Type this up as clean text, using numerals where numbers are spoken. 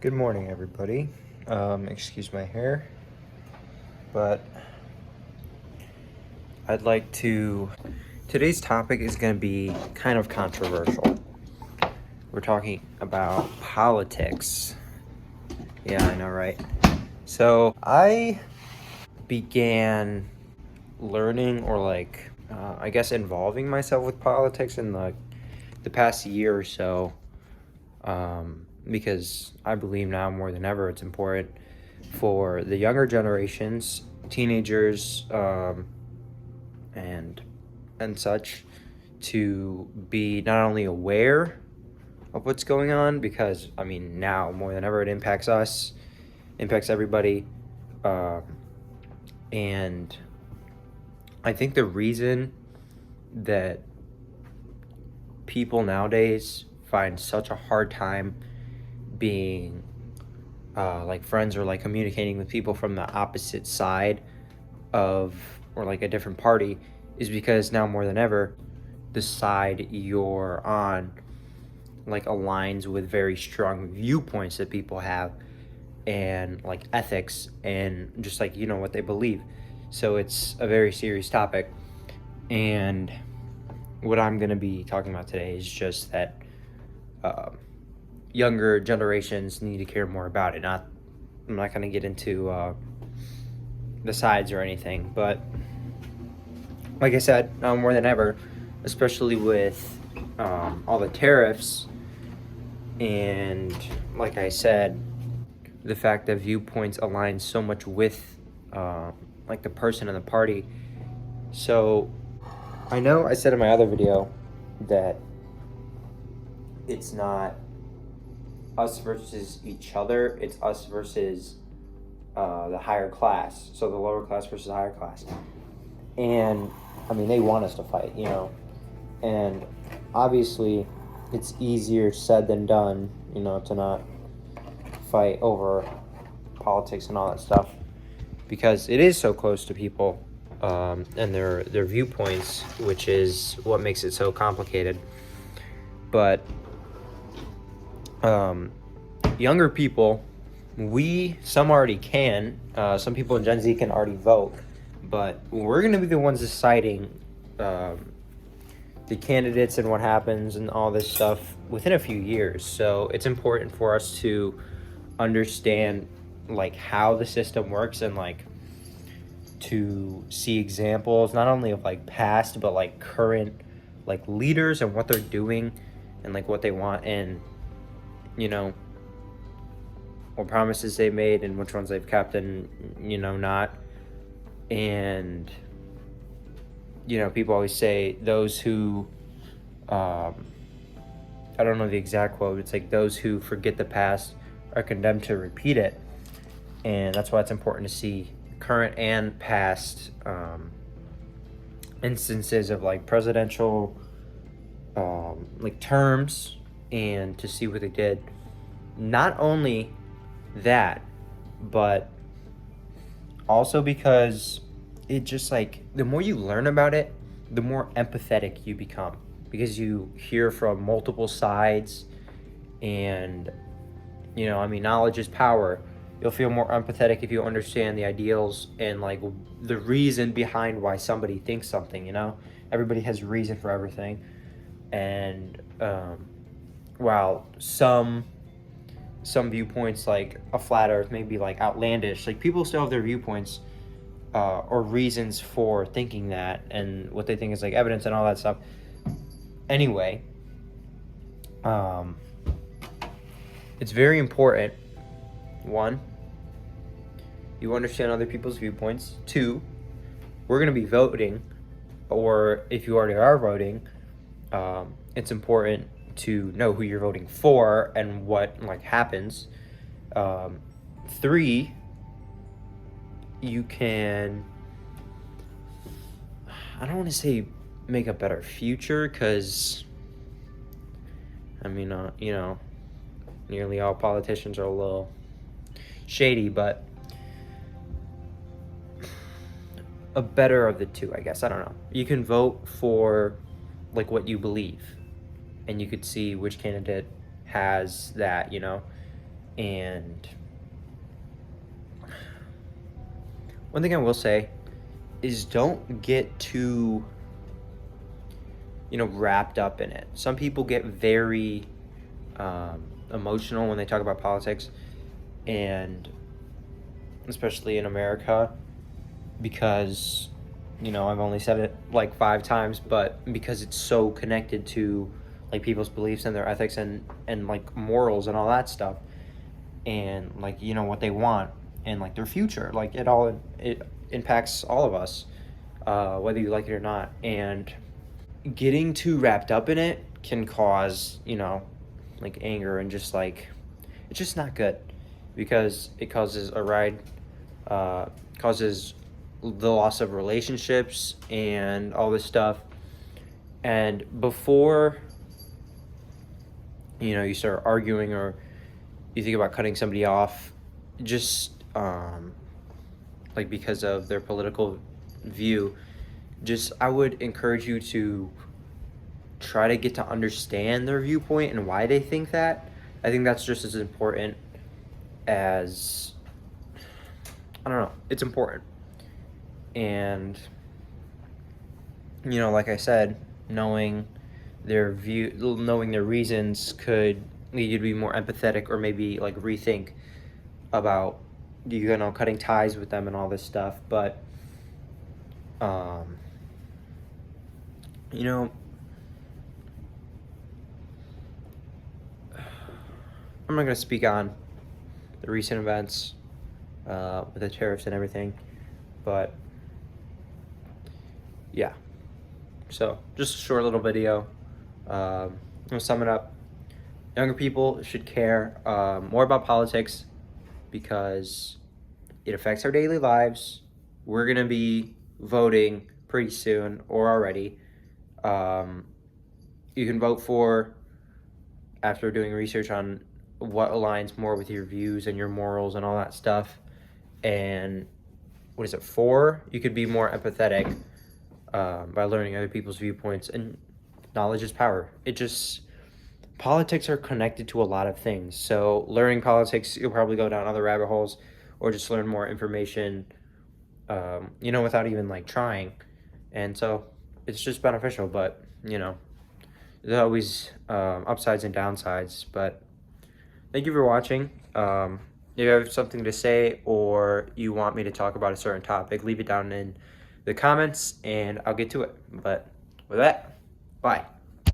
Good morning, everybody. Excuse my hair, but I'd like to. Today's topic is going to be kind of controversial. We're talking about politics. Yeah, I know, right? So I began learning I guess, involving myself with politics in the past year or so. Because I believe now more than ever it's important for the younger generations, teenagers, and such, to be not only aware of what's going on, because I mean now more than ever it impacts us, impacts everybody, and I think the reason that people nowadays find such a hard time being friends or communicating with people from the opposite side of, or a different party, is because now more than ever the side you're on aligns with very strong viewpoints that people have, and ethics, and just what they believe. So it's a very serious topic, and what I'm going to be talking about today is just that younger generations need to care more about it. I'm not going to get into the sides or anything, but like I said, more than ever, especially with all the tariffs, and like I said, the fact that viewpoints align so much with the person and the party. So I know I said in my other video that it's not us versus each other, it's us versus the higher class. So the lower class versus the higher class. And I mean, they want us to fight, and obviously it's easier said than done, to not fight over politics and all that stuff, because it is so close to people, and their viewpoints, which is what makes it so complicated. But younger people, some already can, some people in Gen Z can already vote, but we're going to be the ones deciding the candidates and what happens and all this stuff within a few years. So it's important for us to understand how the system works, and to see examples not only of past but current leaders and what they're doing, and what they want, and what promises they made and which ones they've kept, and not. And people always say those who I don't know the exact quote, it's those who forget the past are condemned to repeat it. And that's why it's important to see current and past instances of presidential terms, and to see what they did. Not only that, but also because it just the more you learn about it, the more empathetic you become, because you hear from multiple sides, and knowledge is power. You'll feel more empathetic if you understand the ideals and the reason behind why somebody thinks something. Everybody has reason for everything, and while some viewpoints, like a flat earth, may be outlandish, people still have their viewpoints or reasons for thinking that, and what they think is evidence and all that stuff. Anyway, it's very important. One, you understand other people's viewpoints. Two, we're going to be voting, or if you already are voting, it's important to know who you're voting for and what happens. Three, you can, I don't want to say make a better future, because I mean, nearly all politicians are a little shady, but a better of the two, I guess. I don't know. You can vote for what you believe, and you could see which candidate has that, And one thing I will say is don't get too, wrapped up in it. Some people get very emotional when they talk about politics, and especially in America, because I've only said it like 5 times, but because it's so connected to like people's beliefs and their ethics and like morals and all that stuff, and like what they want and like their future, like it impacts all of us, whether you like it or not. And getting too wrapped up in it can cause like anger, and just like it's just not good, because it causes the loss of relationships and all this stuff. And before you start arguing, or you think about cutting somebody off, just like because of their political view, just I would encourage you to try to get to understand their viewpoint and why they think that. I think that's just as important as, I don't know, it's important. And like I said, knowing their reasons could lead you to be more empathetic, or maybe like rethink about cutting ties with them and all this stuff. But I'm not going to speak on the recent events with the tariffs and everything, but yeah. So just a short little video. To sum it up, younger people should care more about politics, because it affects our daily lives. We're going to be voting pretty soon, or already. You can vote for, after doing research on what aligns more with your views and your morals and all that stuff. And what is it for? You could be more empathetic by learning other people's viewpoints. And knowledge is power. Politics are connected to a lot of things. So learning politics, you'll probably go down other rabbit holes, or just learn more information, without even like trying. And so it's just beneficial, but there's always upsides and downsides. But thank you for watching. If you have something to say, or you want me to talk about a certain topic, leave it down in the comments and I'll get to it. But with that, bye.